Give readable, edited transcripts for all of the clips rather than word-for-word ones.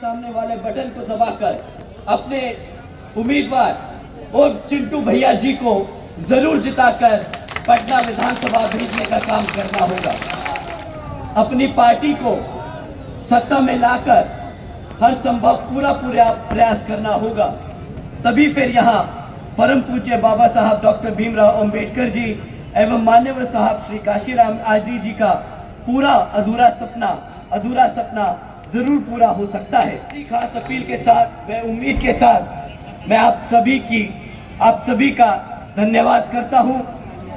सामने वाले बटन को दबाकर अपने उम्मीदवार और चिंटू भैया जी को जरूर जिताकर पटना विधानसभा भेजने का काम करना होगा। अपनी पार्टी को सत्ता में लाकर हर संभव पूरा प्रयास करना होगा। तभी फिर यहाँ परम पूज्य बाबा साहब डॉक्टर भीमराव अंबेडकर जी एवं मान्यवर साहब श्री काशीराम आजी जी का पूरा अधूरा सपना जरूर पूरा हो सकता है। खास अपील के साथ व उम्मीद के साथ मैं आप सभी का धन्यवाद करता हूं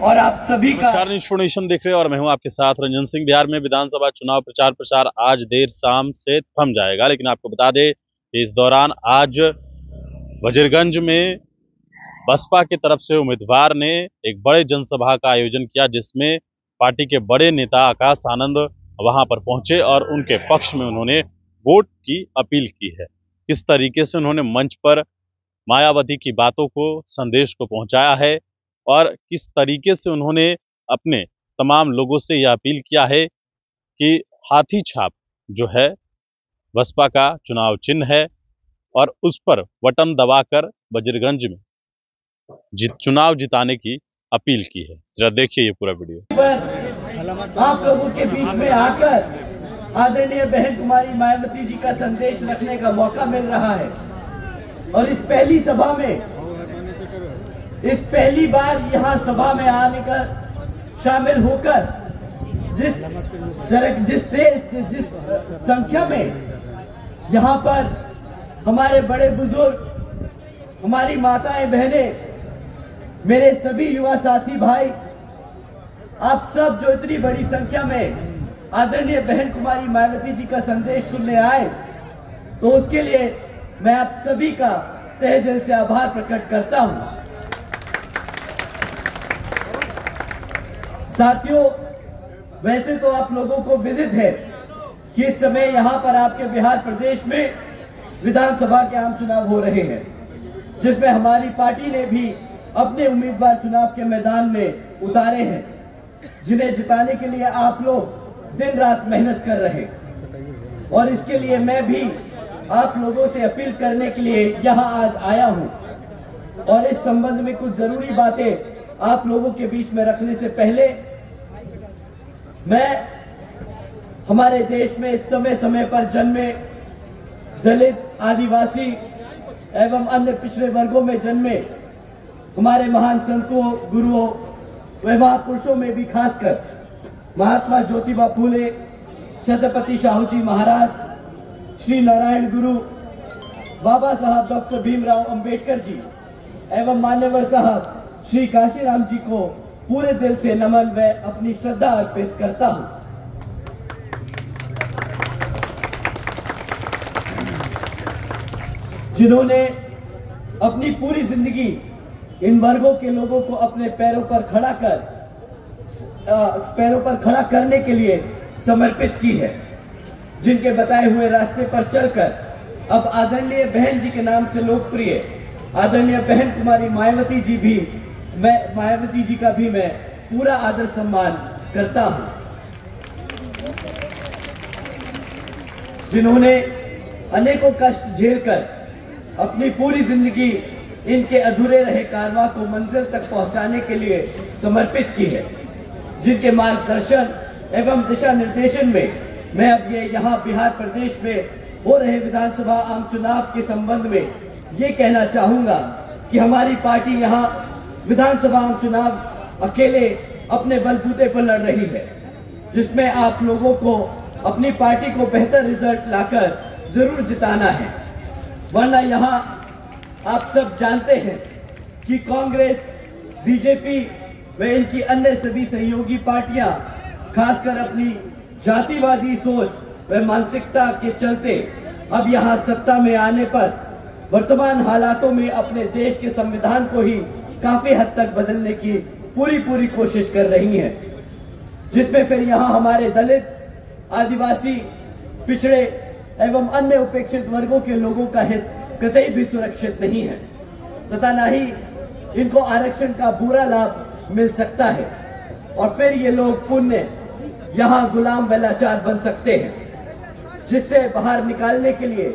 और आप सभी का नमस्कार। इन्फॉर्मेशन देख रहे हैं और मैं हूं आपके साथ रंजन सिंह। बिहार में विधानसभा चुनाव प्रचार आज देर शाम से थम जाएगा, लेकिन आपको बता दें कि इस दौरान आज वजीरगंज में बसपा की तरफ से उम्मीदवार ने एक बड़े जनसभा का आयोजन किया, जिसमें पार्टी के बड़े नेता आकाश आनंद वहां पर पहुंचे और उनके पक्ष में उन्होंने वोट की अपील की है। किस तरीके से उन्होंने मंच पर मायावती की बातों को, संदेश को पहुंचाया है और किस तरीके से उन्होंने अपने तमाम लोगों से यह अपील किया है कि हाथी छाप जो है बसपा का चुनाव चिन्ह है और उस पर बटन दबाकर वजीरगंज में चुनाव जिताने की अपील की है। जरा देखिए ये पूरा वीडियो। आप लोगों के बीच में आकर आदरणीय बहन कुमारी मायावती जी का संदेश रखने का मौका मिल रहा है और इस पहली सभा में, इस पहली बार यहाँ सभा में आने का शामिल होकर जिस संख्या में यहाँ पर हमारे बड़े बुजुर्ग, हमारी माताएं बहनें, मेरे सभी युवा साथी भाई, आप सब जो इतनी बड़ी संख्या में आदरणीय बहन कुमारी मायावती जी का संदेश सुनने आए, तो उसके लिए मैं आप सभी का तहे दिल से आभार प्रकट करता हूं। साथियों, वैसे तो आप लोगों को विदित है कि इस समय यहां पर आपके बिहार प्रदेश में विधानसभा के आम चुनाव हो रहे हैं, जिसमें हमारी पार्टी ने भी अपने उम्मीदवार चुनाव के मैदान में उतारे हैं, जिन्हें जिताने के लिए आप लोग दिन रात मेहनत कर रहे हैं। और इसके लिए मैं भी आप लोगों से अपील करने के लिए यहां आज आया हूं और इस संबंध में कुछ जरूरी बातें आप लोगों के बीच में रखने से पहले मैं हमारे देश में समय समय पर जन्मे दलित, आदिवासी एवं अन्य पिछड़े वर्गों में जन्मे हमारे महान संतों, गुरुओं व महापुरुषों में भी खासकर महात्मा ज्योतिबा फूले, छत्रपति शाहू जी महाराज, श्री नारायण गुरु, बाबा साहब डॉक्टर भीमराव अंबेडकर जी एवं मान्यवर साहब श्री काशीराम जी को पूरे दिल से नमन व अपनी श्रद्धा अर्पित करता हूं। जिन्होंने अपनी पूरी जिंदगी इन वर्गों के लोगों को अपने पैरों पर खड़ा करने के लिए समर्पित की है, जिनके बताए हुए रास्ते पर चलकर अब आदरणीय बहन जी के नाम से लोकप्रिय आदरणीय बहन कुमारी मायावती जी का भी मैं पूरा आदर सम्मान करता हूं। जिन्होंने अनेकों कष्ट झेलकर अपनी पूरी जिंदगी इनके अधूरे रहे कारवां को मंजिल तक पहुंचाने के लिए समर्पित की है, जिनके मार्गदर्शन एवं दिशा निर्देशन में मैं अब यहाँ बिहार प्रदेश में हो रहे विधानसभा आम चुनाव के संबंध में ये कहना चाहूंगा कि हमारी पार्टी यहाँ विधानसभा आम चुनाव अकेले अपने बलबूते पर लड़ रही है, जिसमें आप लोगों को अपनी पार्टी को बेहतर रिजल्ट लाकर जरूर जिताना है। वरना यहाँ आप सब जानते हैं कि कांग्रेस, बीजेपी व इनकी अन्य सभी सहयोगी पार्टियां खासकर अपनी जातिवादी सोच व मानसिकता के चलते अब यहां सत्ता में आने पर वर्तमान हालातों में अपने देश के संविधान को ही काफी हद तक बदलने की पूरी कोशिश कर रही हैं, जिसमें फिर यहां हमारे दलित, आदिवासी, पिछड़े एवं अन्य उपेक्षित वर्गों के लोगों का हित कतई भी सुरक्षित नहीं है तथा न ही इनको आरक्षण का पूरा लाभ मिल सकता है और फिर ये लोग पुण्य यहाँ गुलाम व लाचार बन सकते हैं, जिससे बाहर निकालने के लिए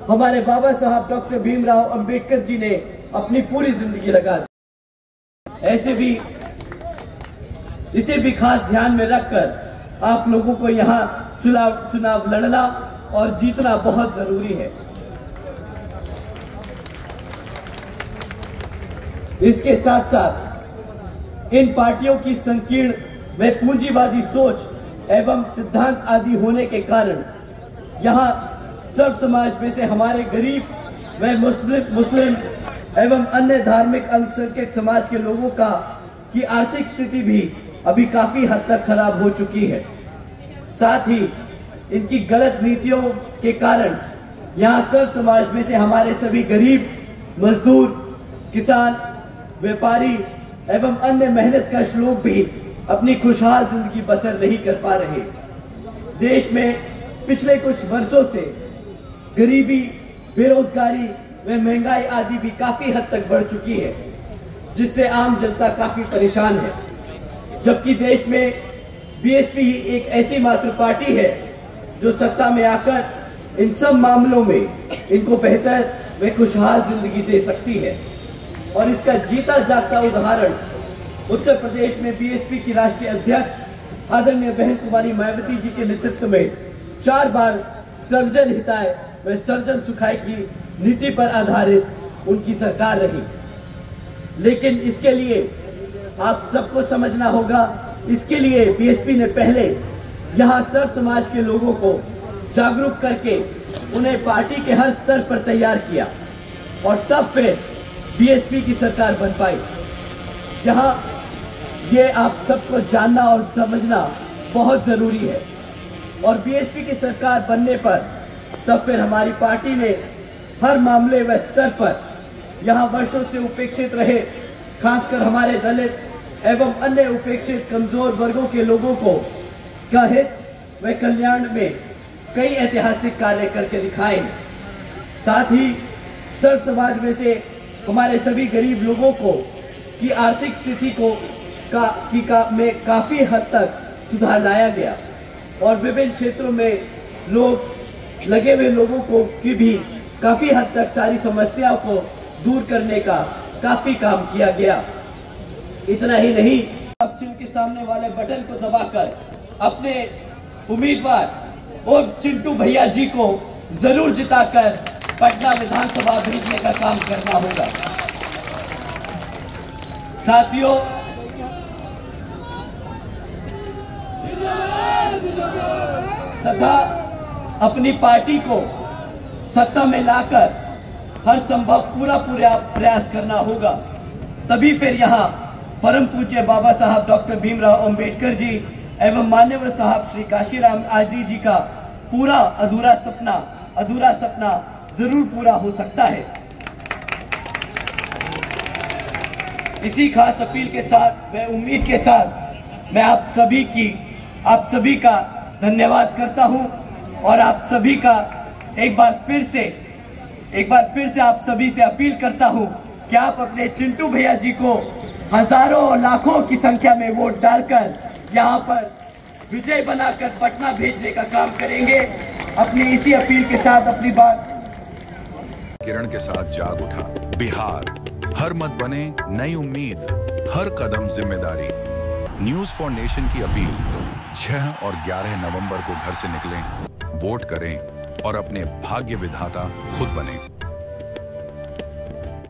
हमारे बाबा साहब डॉक्टर भीमराव अंबेडकर जी ने अपनी पूरी जिंदगी लगा दी। ऐसे भी इसे भी खास ध्यान में रखकर आप लोगों को यहाँ चुनाव लड़ना और जीतना बहुत जरूरी है। इसके साथ साथ इन पार्टियों की संकीर्ण व पूंजीवादी सोच एवं सिद्धांत आदि होने के कारण यहाँ सर्व समाज में से हमारे गरीब व मुस्लिम एवं अन्य धार्मिक अल्पसंख्यक समाज के लोगों की आर्थिक स्थिति भी अभी काफी हद तक खराब हो चुकी है। साथ ही इनकी गलत नीतियों के कारण यहाँ सर्व समाज में से हमारे सभी गरीब, मजदूर, किसान, व्यापारी एवं अन्य मेहनतकश लोग भी अपनी खुशहाल जिंदगी बसर नहीं कर पा रहे। देश में पिछले कुछ वर्षों से गरीबी, बेरोजगारी व महंगाई आदि भी काफी हद तक बढ़ चुकी है, जिससे आम जनता काफी परेशान है। जबकि देश में बीएसपी ही एक ऐसी मात्र पार्टी है जो सत्ता में आकर इन सब मामलों में इनको बेहतर व खुशहाल जिंदगी दे सकती है। और इसका जीता जागता उदाहरण उत्तर प्रदेश में बीएसपी की राष्ट्रीय अध्यक्ष आदरणीय बहन कुमारी मायावती जी के नेतृत्व में 4 बार सर्वजन हिताय व सर्वजन सुखाय की नीति पर आधारित उनकी सरकार रही। लेकिन इसके लिए आप सबको समझना होगा, इसके लिए बीएसपी ने पहले यहाँ सर्व समाज के लोगों को जागरूक करके उन्हें पार्टी के हर स्तर पर तैयार किया और तब फिर बीएसपी की सरकार बन पाई। जहाँ ये आप सबको जानना और समझना बहुत जरूरी है। और बीएसपी की सरकार बनने पर तब फिर हमारी पार्टी ने हर मामले व स्तर पर यहाँ वर्षों से उपेक्षित रहे, खासकर हमारे दलित एवं अन्य उपेक्षित कमजोर वर्गों के लोगों को का हित व कल्याण में कई ऐतिहासिक कार्य करके दिखाए। साथ ही सर्व समाज में से हमारे सभी गरीब लोगों को की आर्थिक स्थिति में काफी हद तक सुधार लाया गया और विभिन्न क्षेत्रों में लगे हुए लोगों को की भी काफी हद तक सारी समस्याओं को दूर करने का काफी काम किया गया। इतना ही नहीं, अब के सामने वाले बटन को दबाकर अपने उम्मीदवार और चिंटू भैया जी को जरूर जिताकर पटना विधानसभा भेजने का काम करना होगा। साथियों, तथा अपनी पार्टी को सत्ता में लाकर हर संभव पूरा प्रयास करना होगा। तभी फिर यहाँ परम पूज्य बाबा साहब डॉक्टर भीमराव अंबेडकर जी एवं मान्यवर साहब श्री काशीराम आजी जी का पूरा अधूरा सपना जरूर पूरा हो सकता है। इसी खास अपील के साथ व उम्मीद के साथ मैं आप सभी का धन्यवाद करता हूं और आप सभी का एक बार फिर से आप सभी से अपील करता हूं कि आप अपने चिंटू भैया जी को हजारों और लाखों की संख्या में वोट डालकर यहां पर विजय बनाकर पटना भेजने का काम करेंगे। अपनी इसी अपील के साथ अपनी बात किरण के साथ जाग उठा बिहार, हर मत बने नई उम्मीद, हर कदम जिम्मेदारी। न्यूज फॉर नेशन की अपील 6 और 11 नवंबर को घर से निकलें, वोट करें और अपने भाग्य विधाता खुद बने।